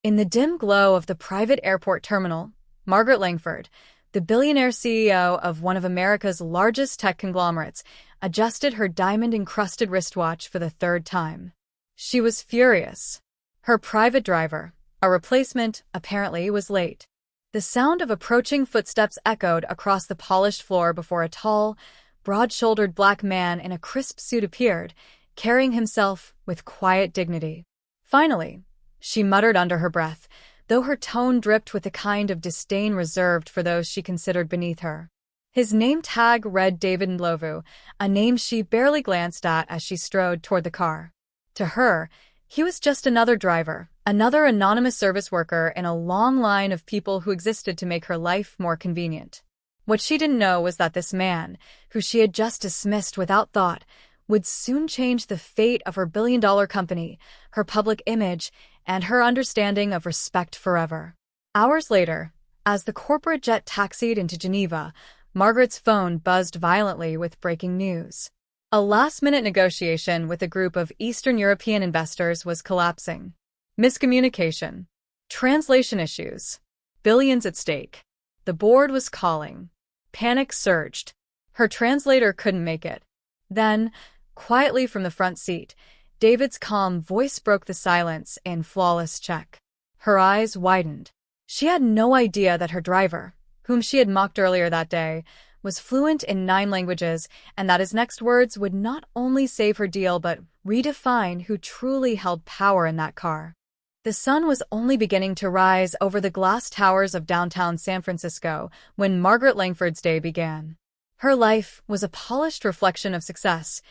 In the dim glow of the private airport terminal, Margaret Langford, the billionaire CEO of one of America's largest tech conglomerates, adjusted her diamond-encrusted wristwatch for the third time. She was furious. Her private driver, a replacement, apparently was late. The sound of approaching footsteps echoed across the polished floor before a tall, broad-shouldered black man in a crisp suit appeared, carrying himself with quiet dignity. Finally, she muttered under her breath, though her tone dripped with the kind of disdain reserved for those she considered beneath her. His name tag read David Ndlovu, a name she barely glanced at as she strode toward the car. To her, he was just another driver, another anonymous service worker in a long line of people who existed to make her life more convenient. What she didn't know was that this man, who she had just dismissed without thought, would soon change the fate of her billion-dollar company, her public image, and her understanding of respect forever. Hours later, as the corporate jet taxied into Geneva, Margaret's phone buzzed violently with breaking news. A last-minute negotiation with a group of Eastern European investors was collapsing. Miscommunication. Translation issues. Billions at stake. The board was calling. Panic surged. Her translator couldn't make it. Then, quietly from the front seat, David's calm voice broke the silence in flawless Czech. Her eyes widened. She had no idea that her driver, whom she had mocked earlier that day, was fluent in 9 languages, and that his next words would not only save her deal but redefine who truly held power in that car. The sun was only beginning to rise over the glass towers of downtown San Francisco when Margaret Langford's day began. Her life was a polished reflection of success: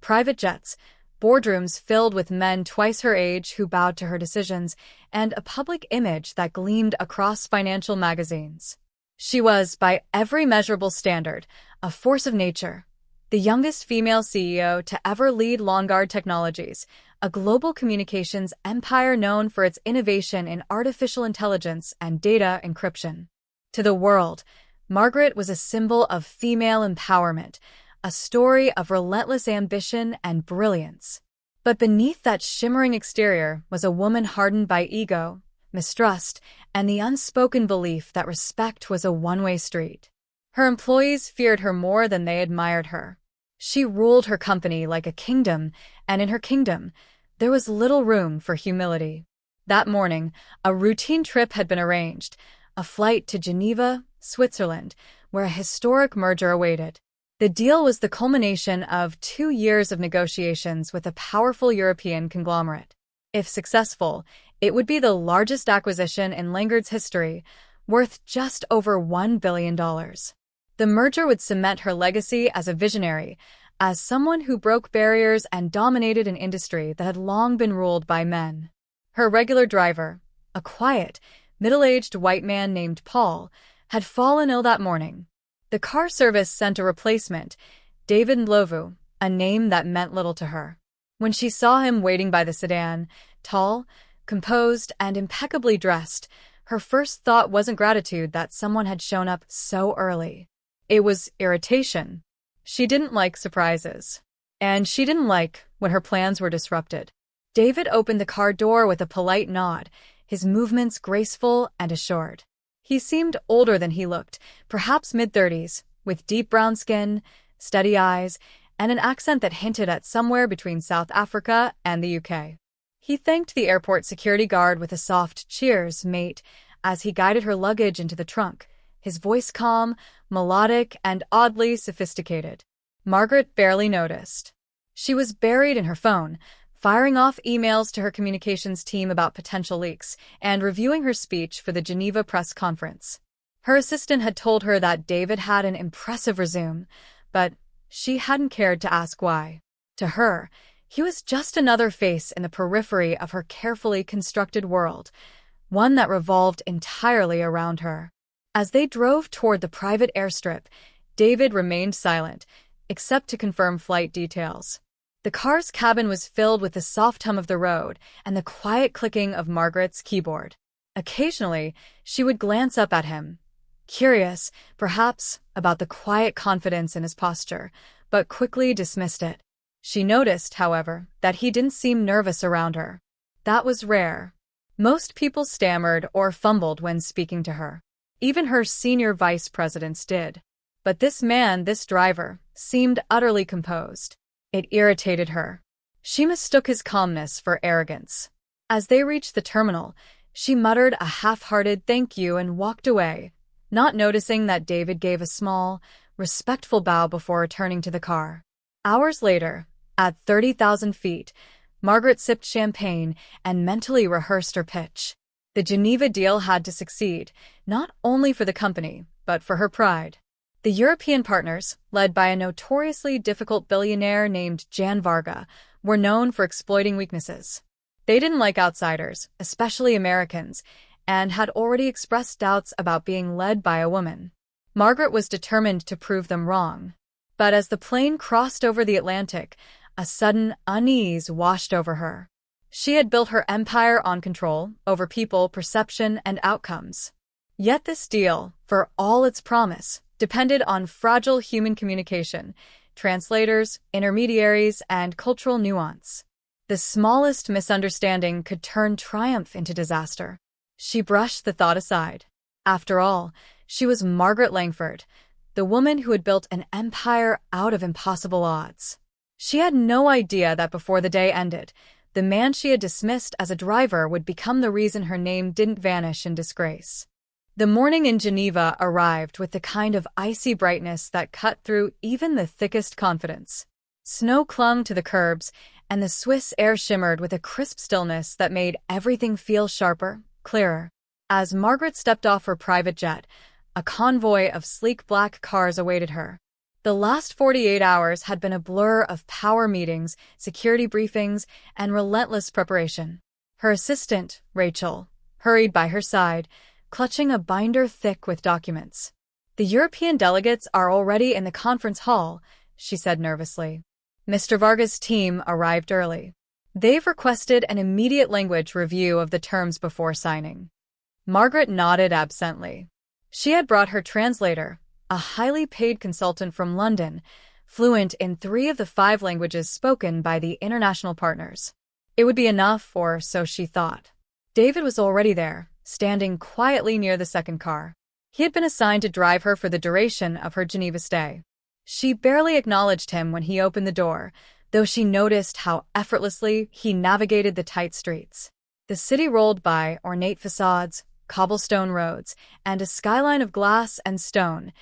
private jets, boardrooms filled with men twice her age who bowed to her decisions, and a public image that gleamed across financial magazines. She was, by every measurable standard, a force of nature, the youngest female CEO to ever lead Vanguard Technologies, a global communications empire known for its innovation in artificial intelligence and data encryption. To the world, Margaret was a symbol of female empowerment, a story of relentless ambition and brilliance. But beneath that shimmering exterior was a woman hardened by ego, mistrust, and the unspoken belief that respect was a one-way street. Her employees feared her more than they admired her. She ruled her company like a kingdom, and in her kingdom, there was little room for humility. That morning, a routine trip had been arranged, a flight to Geneva, Switzerland, where a historic merger awaited. The deal was the culmination of 2 years of negotiations with a powerful European conglomerate. If successful, it would be the largest acquisition in Langford's history, worth just over $1 billion. The merger would cement her legacy as a visionary, as someone who broke barriers and dominated an industry that had long been ruled by men. Her regular driver, a quiet, middle-aged white man named Paul, had fallen ill that morning. The car service sent a replacement, David Ndlovu, a name that meant little to her. When she saw him waiting by the sedan, tall, composed, and impeccably dressed, her first thought wasn't gratitude that someone had shown up so early. It was irritation. She didn't like surprises. And she didn't like when her plans were disrupted. David opened the car door with a polite nod, his movements graceful and assured. He seemed older than he looked, perhaps mid-30s, with deep brown skin, steady eyes, and an accent that hinted at somewhere between South Africa and the UK. He thanked the airport security guard with a soft "Cheers, mate," as he guided her luggage into the trunk, his voice calm, melodic, and oddly sophisticated. Margaret barely noticed. She was buried in her phone, firing off emails to her communications team about potential leaks, and reviewing her speech for the Geneva press conference. Her assistant had told her that David had an impressive resume, but she hadn't cared to ask why. To her, he was just another face in the periphery of her carefully constructed world, one that revolved entirely around her. As they drove toward the private airstrip, David remained silent, except to confirm flight details. The car's cabin was filled with the soft hum of the road and the quiet clicking of Margaret's keyboard. Occasionally, she would glance up at him, curious, perhaps, about the quiet confidence in his posture, but quickly dismissed it. She noticed, however, that he didn't seem nervous around her. That was rare. Most people stammered or fumbled when speaking to her. Even her senior vice presidents did. But this driver, seemed utterly composed. It irritated her. She mistook his calmness for arrogance. As they reached the terminal, she muttered a half-hearted thank you and walked away, not noticing that David gave a small, respectful bow before returning to the car. Hours later, at 30,000 feet, Margaret sipped champagne and mentally rehearsed her pitch. The Geneva deal had to succeed, not only for the company, but for her pride. The European partners, led by a notoriously difficult billionaire named Jan Varga, were known for exploiting weaknesses. They didn't like outsiders, especially Americans, and had already expressed doubts about being led by a woman. Margaret was determined to prove them wrong. But as the plane crossed over the Atlantic, a sudden unease washed over her. She had built her empire on control over people, perception, and outcomes. Yet this deal, for all its promise, depended on fragile human communication, translators, intermediaries, and cultural nuance. The smallest misunderstanding could turn triumph into disaster. She brushed the thought aside. After all, she was Margaret Langford, the woman who had built an empire out of impossible odds. She had no idea that before the day ended, the man she had dismissed as a driver would become the reason her name didn't vanish in disgrace. The morning in Geneva arrived with the kind of icy brightness that cut through even the thickest confidence. Snow clung to the curbs, and the Swiss air shimmered with a crisp stillness that made everything feel sharper, clearer. As Margaret stepped off her private jet, a convoy of sleek black cars awaited her. The last 48 hours had been a blur of power meetings, security briefings, and relentless preparation. Her assistant, Rachel, hurried by her side, clutching a binder thick with documents. "The European delegates are already in the conference hall," she said nervously. Mr. Varga's team arrived early. "They've requested an immediate language review of the terms before signing." Margaret nodded absently. She had brought her translator, a highly paid consultant from London, fluent in 3 of the 5 languages spoken by the international partners. It would be enough, or so she thought. David was already there, standing quietly near the second car. He had been assigned to drive her for the duration of her Geneva stay. She barely acknowledged him when he opened the door, though she noticed how effortlessly he navigated the tight streets. The city rolled by ornate facades, cobblestone roads, and a skyline of glass and stone,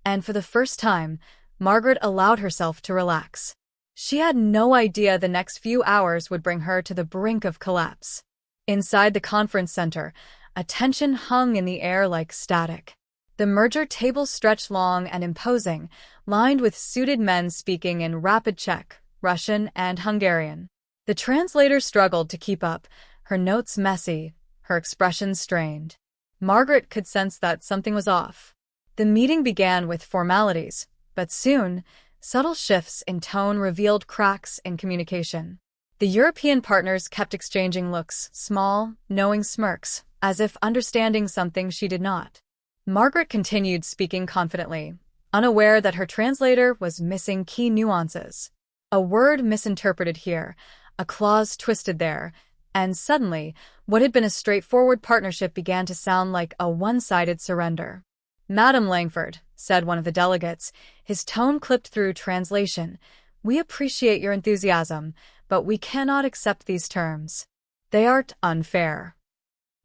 and for the first time, Margaret allowed herself to relax. She had no idea the next few hours would bring her to the brink of collapse. Inside the conference center, attention hung in the air like static. The merger tables stretched long and imposing, lined with suited men speaking in rapid Czech, Russian, and Hungarian. The translator struggled to keep up, her notes messy, her expressions strained. Margaret could sense that something was off. The meeting began with formalities, but soon, subtle shifts in tone revealed cracks in communication. The European partners kept exchanging looks, small, knowing smirks, as if understanding something she did not. Margaret continued speaking confidently, unaware that her translator was missing key nuances. A word misinterpreted here, a clause twisted there, and suddenly, what had been a straightforward partnership began to sound like a one-sided surrender. "Madam Langford," said one of the delegates, his tone clipped through translation, "we appreciate your enthusiasm, but we cannot accept these terms. They aren't unfair."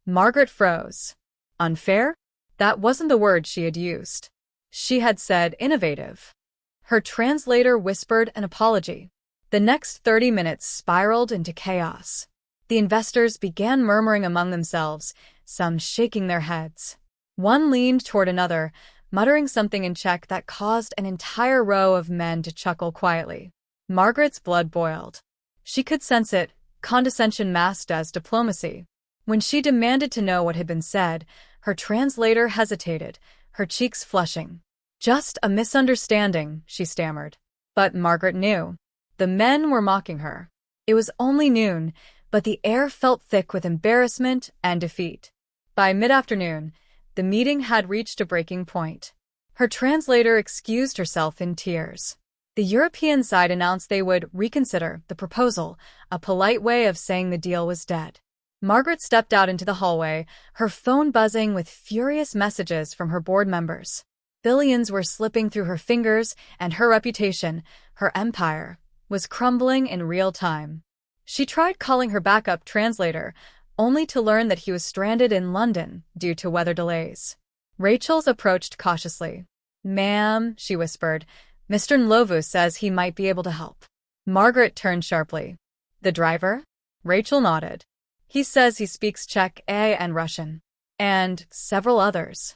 Margaret froze. Unfair? That wasn't the word she had used. She had said innovative. Her translator whispered an apology. The next 30 minutes spiraled into chaos. The investors began murmuring among themselves, some shaking their heads. One leaned toward another, muttering something in Czech that caused an entire row of men to chuckle quietly. Margaret's blood boiled. She could sense it, condescension masked as diplomacy. When she demanded to know what had been said, her translator hesitated, her cheeks flushing. "Just a misunderstanding," she stammered. But Margaret knew. The men were mocking her. It was only noon, but the air felt thick with embarrassment and defeat. By mid-afternoon, the meeting had reached a breaking point. Her translator excused herself in tears. The European side announced they would reconsider the proposal, a polite way of saying the deal was dead. Margaret stepped out into the hallway, her phone buzzing with furious messages from her board members. Billions were slipping through her fingers, and her reputation, her empire, was crumbling in real time. She tried calling her backup translator, only to learn that he was stranded in London due to weather delays. Rachel's approached cautiously. "Ma'am," she whispered, "Mr. Ndlovu says he might be able to help." Margaret turned sharply. "The driver?" Rachel nodded. "He says he speaks Czech and Russian. And several others."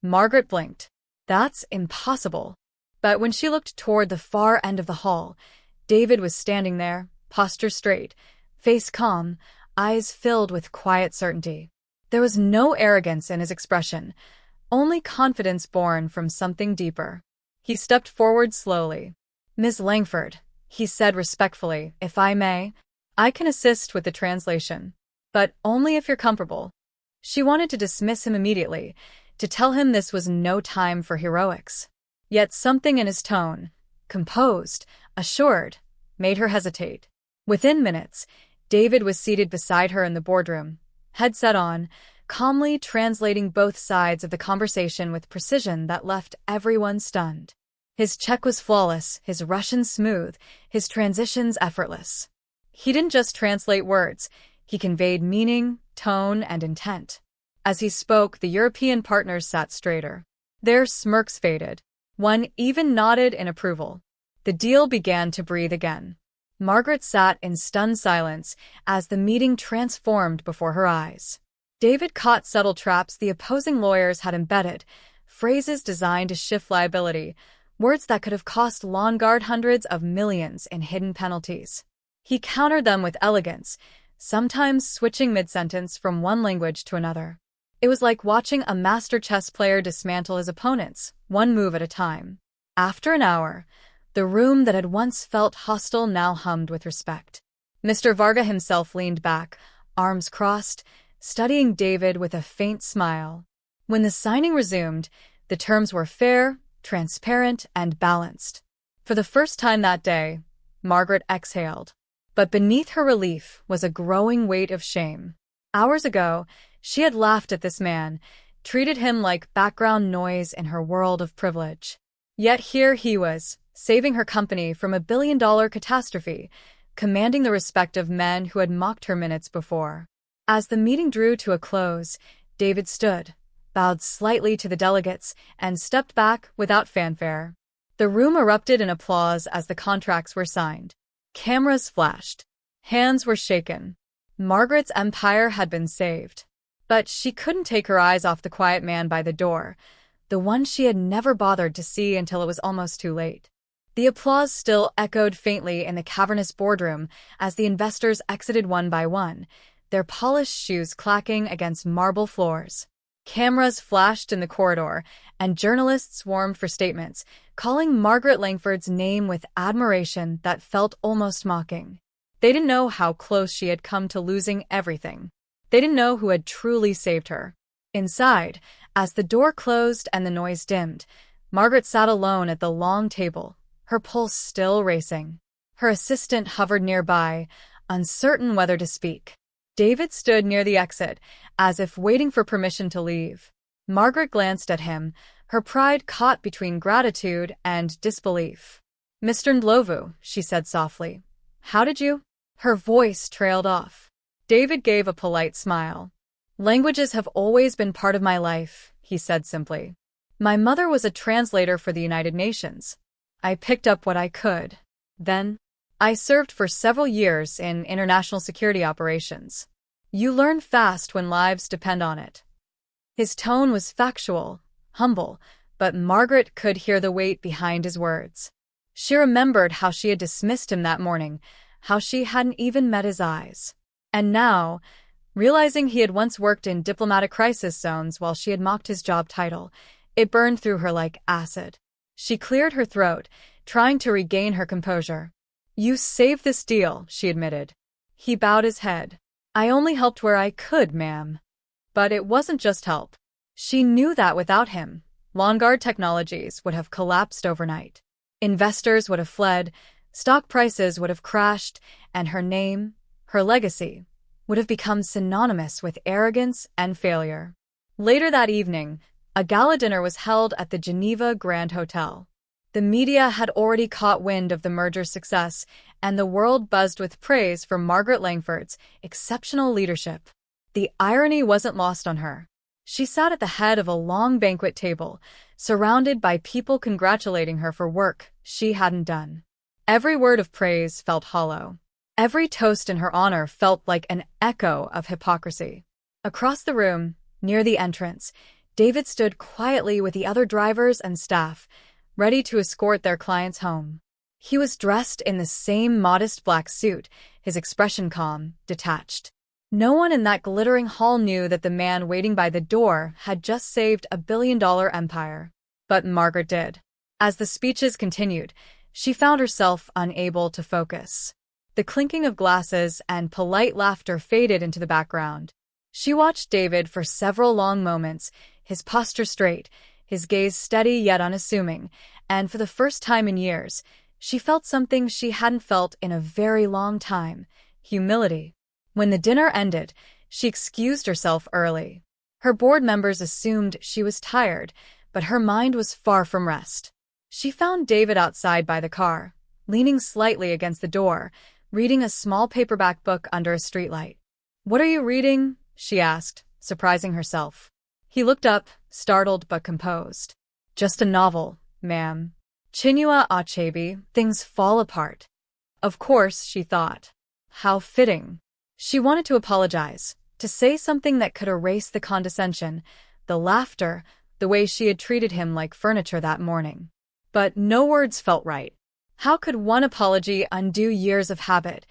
Margaret blinked. "That's impossible." But when she looked toward the far end of the hall, David was standing there, posture straight, face calm, eyes filled with quiet certainty. There was no arrogance in his expression, only confidence born from something deeper. He stepped forward slowly. "Miss Langford," he said respectfully, "if I may, I can assist with the translation. But only if you're comfortable." She wanted to dismiss him immediately, to tell him this was no time for heroics. Yet something in his tone, composed, assured, made her hesitate. Within minutes, David was seated beside her in the boardroom, headset on, calmly translating both sides of the conversation with precision that left everyone stunned. His Czech was flawless, his Russian smooth, his transitions effortless. He didn't just translate words, he conveyed meaning, tone, and intent. As he spoke, the European partners sat straighter. Their smirks faded. One even nodded in approval. The deal began to breathe again. Margaret sat in stunned silence as the meeting transformed before her eyes. David caught subtle traps the opposing lawyers had embedded, phrases designed to shift liability, words that could have cost Longard hundreds of millions in hidden penalties. He countered them with elegance, sometimes switching mid-sentence from one language to another. It was like watching a master chess player dismantle his opponents, one move at a time. After an hour, the room that had once felt hostile now hummed with respect. Mr. Varga himself leaned back, arms crossed, studying David with a faint smile. When the signing resumed, the terms were fair, transparent, and balanced. For the first time that day, Margaret exhaled. But beneath her relief was a growing weight of shame. Hours ago, she had laughed at this man, treated him like background noise in her world of privilege. Yet here he was, saving her company from a billion-dollar catastrophe, commanding the respect of men who had mocked her minutes before. As the meeting drew to a close, David stood, bowed slightly to the delegates, and stepped back without fanfare. The room erupted in applause as the contracts were signed. Cameras flashed. Hands were shaken. Margaret's empire had been saved. But she couldn't take her eyes off the quiet man by the door, the one she had never bothered to see until it was almost too late. The applause still echoed faintly in the cavernous boardroom as the investors exited one by one, their polished shoes clacking against marble floors. Cameras flashed in the corridor, and journalists swarmed for statements, calling Margaret Langford's name with admiration that felt almost mocking. They didn't know how close she had come to losing everything. They didn't know who had truly saved her. Inside, as the door closed and the noise dimmed, Margaret sat alone at the long table, her pulse still racing. Her assistant hovered nearby, uncertain whether to speak. David stood near the exit, as if waiting for permission to leave. Margaret glanced at him, her pride caught between gratitude and disbelief. "Mr. Ndlovu," she said softly. "How did you?" Her voice trailed off. David gave a polite smile. "Languages have always been part of my life," he said simply. "My mother was a translator for the United Nations. I picked up what I could. Then, I served for several years in international security operations. You learn fast when lives depend on it." His tone was factual, humble, but Margaret could hear the weight behind his words. She remembered how she had dismissed him that morning, how she hadn't even met his eyes. And now, realizing he had once worked in diplomatic crisis zones while she had mocked his job title, it burned through her like acid. She cleared her throat, trying to regain her composure. "You saved this deal," she admitted. He bowed his head. "I only helped where I could, ma'am." But it wasn't just help. She knew that without him, Longard Technologies would have collapsed overnight. Investors would have fled, stock prices would have crashed, and her name, her legacy, would have become synonymous with arrogance and failure. Later that evening, a gala dinner was held at the Geneva Grand Hotel. The media had already caught wind of the merger's success, and the world buzzed with praise for Margaret Langford's exceptional leadership. The irony wasn't lost on her. She sat at the head of a long banquet table, surrounded by people congratulating her for work she hadn't done. Every word of praise felt hollow. Every toast in her honor felt like an echo of hypocrisy. Across the room, near the entrance, David stood quietly with the other drivers and staff, ready to escort their clients home. He was dressed in the same modest black suit, his expression calm, detached. No one in that glittering hall knew that the man waiting by the door had just saved a billion-dollar empire. But Margaret did. As the speeches continued, she found herself unable to focus. The clinking of glasses and polite laughter faded into the background. She watched David for several long moments, his posture straight, his gaze steady yet unassuming, and for the first time in years, she felt something she hadn't felt in a very long time: humility. When the dinner ended, she excused herself early. Her board members assumed she was tired, but her mind was far from rest. She found David outside by the car, leaning slightly against the door, reading a small paperback book under a streetlight. "What are you reading?" she asked, surprising herself. He looked up, startled but composed. "Just a novel, ma'am. Chinua Achebe, Things Fall Apart." Of course, she thought. How fitting. She wanted to apologize, to say something that could erase the condescension, the laughter, the way she had treated him like furniture that morning. But no words felt right. How could one apology undo years of habit,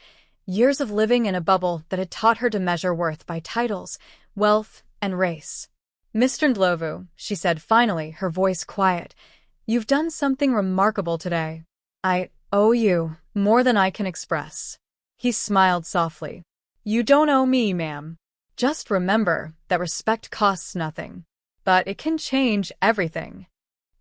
years of living in a bubble that had taught her to measure worth by titles, wealth, and race? "Mr. Ndlovu," she said finally, her voice quiet, "you've done something remarkable today. I owe you more than I can express." He smiled softly. "You don't owe me, ma'am. Just remember that respect costs nothing. But it can change everything."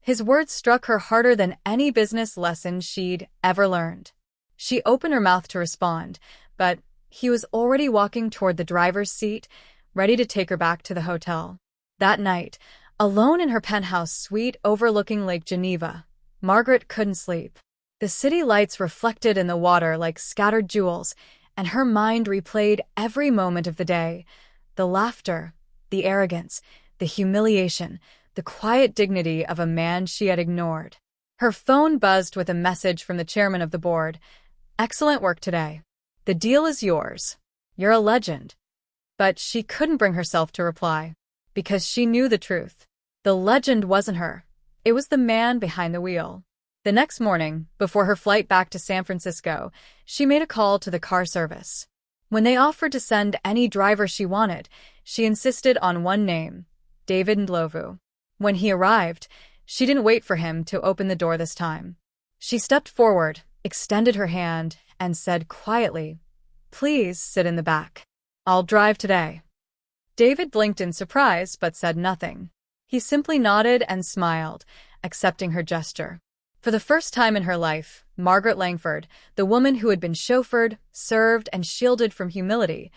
His words struck her harder than any business lesson she'd ever learned. She opened her mouth to respond, but he was already walking toward the driver's seat, ready to take her back to the hotel. That night, alone in her penthouse suite overlooking Lake Geneva, Margaret couldn't sleep. The city lights reflected in the water like scattered jewels, and her mind replayed every moment of the day: the laughter, the arrogance, the humiliation, the quiet dignity of a man she had ignored. Her phone buzzed with a message from the chairman of the board. "Excellent work today. The deal is yours. You're a legend." But she couldn't bring herself to reply, because she knew the truth. The legend wasn't her. It was the man behind the wheel. The next morning, before her flight back to San Francisco, she made a call to the car service. When they offered to send any driver she wanted, she insisted on one name: David Ndlovu. When he arrived, she didn't wait for him to open the door this time. She stepped forward, extended her hand, and said quietly, "Please sit in the back. I'll drive today." David blinked in surprise but said nothing. He simply nodded and smiled, accepting her gesture. For the first time in her life, Margaret Langford, the woman who had been chauffeured, served, and shielded from humility,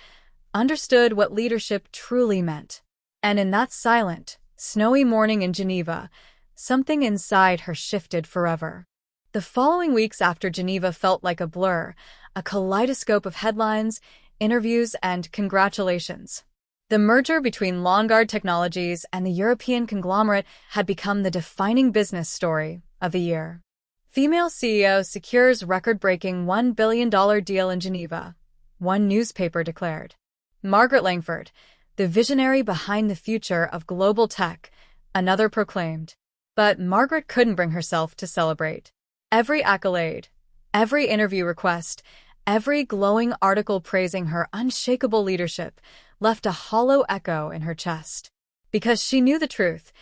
understood what leadership truly meant. And in that silent, snowy morning in Geneva, something inside her shifted forever. The following weeks after Geneva felt like a blur, a kaleidoscope of headlines, interviews, and congratulations. The merger between Longuard Technologies and the European conglomerate had become the defining business story of the year. Female CEO secures record-breaking $1 billion deal in Geneva, one newspaper declared. Margaret Langford, the visionary behind the future of global tech, another proclaimed. But Margaret couldn't bring herself to celebrate. Every accolade, every interview request, every glowing article praising her unshakable leadership left a hollow echo in her chest. Because she knew the truth,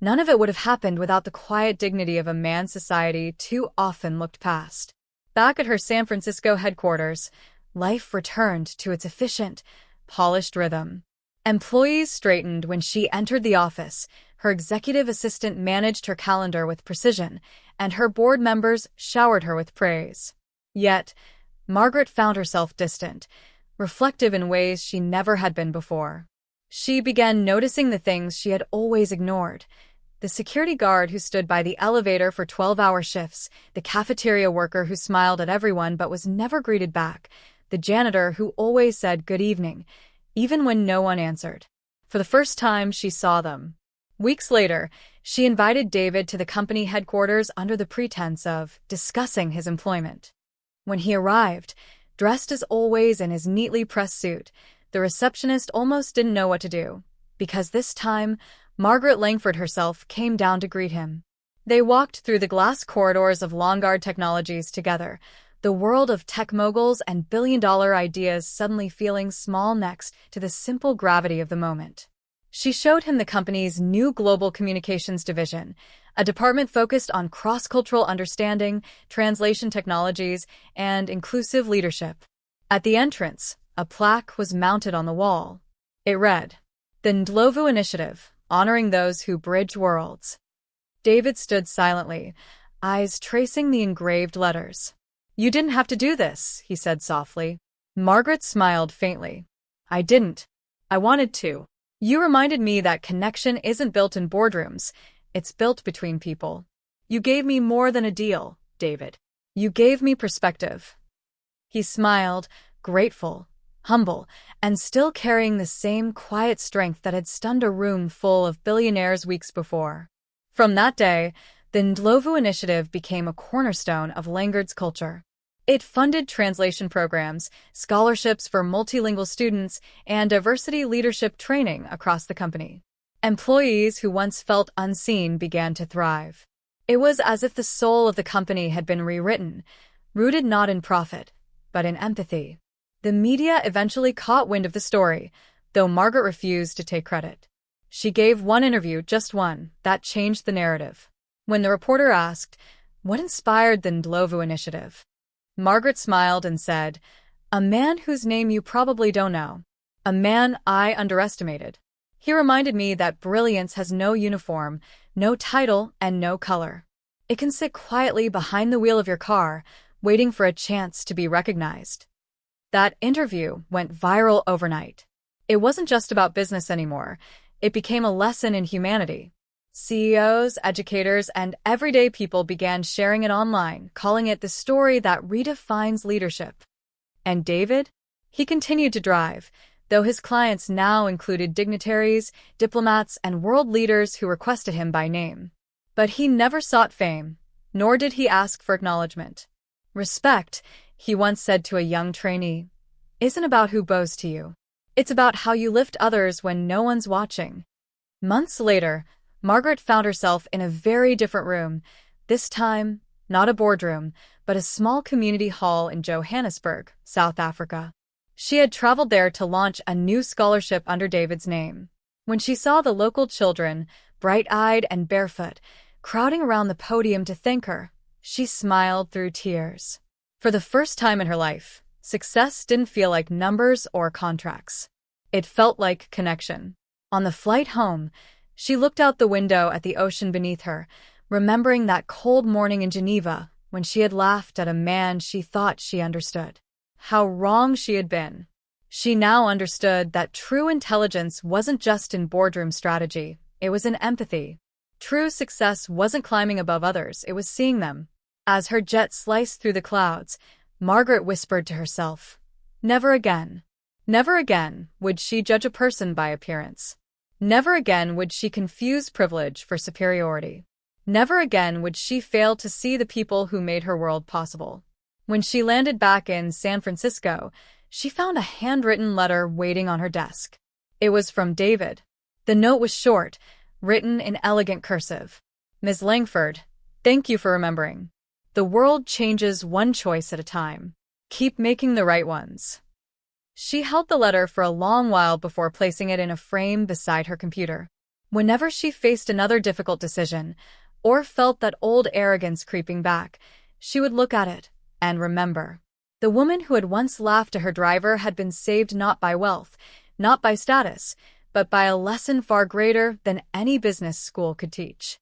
none of it would have happened without the quiet dignity of a man society too often looked past. Back at her San Francisco headquarters, life returned to its efficient, polished rhythm. Employees straightened when she entered the office, her executive assistant managed her calendar with precision, and her board members showered her with praise. Yet, Margaret found herself distant, reflective in ways she never had been before. She began noticing the things she had always ignored. The security guard who stood by the elevator for 12-hour shifts, the cafeteria worker who smiled at everyone but was never greeted back, the janitor who always said good evening, even when no one answered. For the first time, she saw them. Weeks later, she invited David to the company headquarters under the pretense of discussing his employment. When he arrived, dressed as always in his neatly pressed suit, the receptionist almost didn't know what to do, because this time, Margaret Langford herself came down to greet him. They walked through the glass corridors of Longard Technologies together, the world of tech moguls and billion-dollar ideas suddenly feeling small next to the simple gravity of the moment. She showed him the company's new global communications division, a department focused on cross-cultural understanding, translation technologies, and inclusive leadership. At the entrance, a plaque was mounted on the wall. It read, "The Ndlovu Initiative, honoring those who bridge worlds." David stood silently, eyes tracing the engraved letters. "You didn't have to do this," he said softly. Margaret smiled faintly. "I didn't. I wanted to. You reminded me that connection isn't built in boardrooms, it's built between people. You gave me more than a deal, David. You gave me perspective." He smiled, grateful, humble, and still carrying the same quiet strength that had stunned a room full of billionaires weeks before. From that day, the Ndlovu Initiative became a cornerstone of Langard's culture. It funded translation programs, scholarships for multilingual students, and diversity leadership training across the company. Employees who once felt unseen began to thrive. It was as if the soul of the company had been rewritten, rooted not in profit, but in empathy. The media eventually caught wind of the story, though Margaret refused to take credit. She gave one interview, just one, that changed the narrative. When the reporter asked, "What inspired the Ndlovu Initiative?" Margaret smiled and said, "A man whose name you probably don't know. A man I underestimated. He reminded me that brilliance has no uniform, no title, and no color. It can sit quietly behind the wheel of your car, waiting for a chance to be recognized." That interview went viral overnight. It wasn't just about business anymore. It became a lesson in humanity. CEOs, educators, and everyday people began sharing it online, calling it the story that redefines leadership. And David? He continued to drive, though his clients now included dignitaries, diplomats, and world leaders who requested him by name. But he never sought fame, nor did he ask for acknowledgement. "Respect," he once said to a young trainee, "isn't about who bows to you. It's about how you lift others when no one's watching." Months later, Margaret found herself in a very different room, this time not a boardroom, but a small community hall in Johannesburg, South Africa. She had traveled there to launch a new scholarship under David's name. When she saw the local children, bright-eyed and barefoot, crowding around the podium to thank her, she smiled through tears. For the first time in her life, success didn't feel like numbers or contracts. It felt like connection. On the flight home, she looked out the window at the ocean beneath her, remembering that cold morning in Geneva when she had laughed at a man she thought she understood. How wrong she had been. She now understood that true intelligence wasn't just in boardroom strategy, it was in empathy. True success wasn't climbing above others, it was seeing them. As her jet sliced through the clouds, Margaret whispered to herself, "Never again. Never again would she judge a person by appearance. Never again would she confuse privilege for superiority. Never again would she fail to see the people who made her world possible." When she landed back in San Francisco, she found a handwritten letter waiting on her desk. It was from David. The note was short, written in elegant cursive. "Ms. Langford, thank you for remembering. The world changes one choice at a time. Keep making the right ones." She held the letter for a long while before placing it in a frame beside her computer. Whenever she faced another difficult decision, or felt that old arrogance creeping back, she would look at it and remember. The woman who had once laughed at her driver had been saved not by wealth, not by status, but by a lesson far greater than any business school could teach.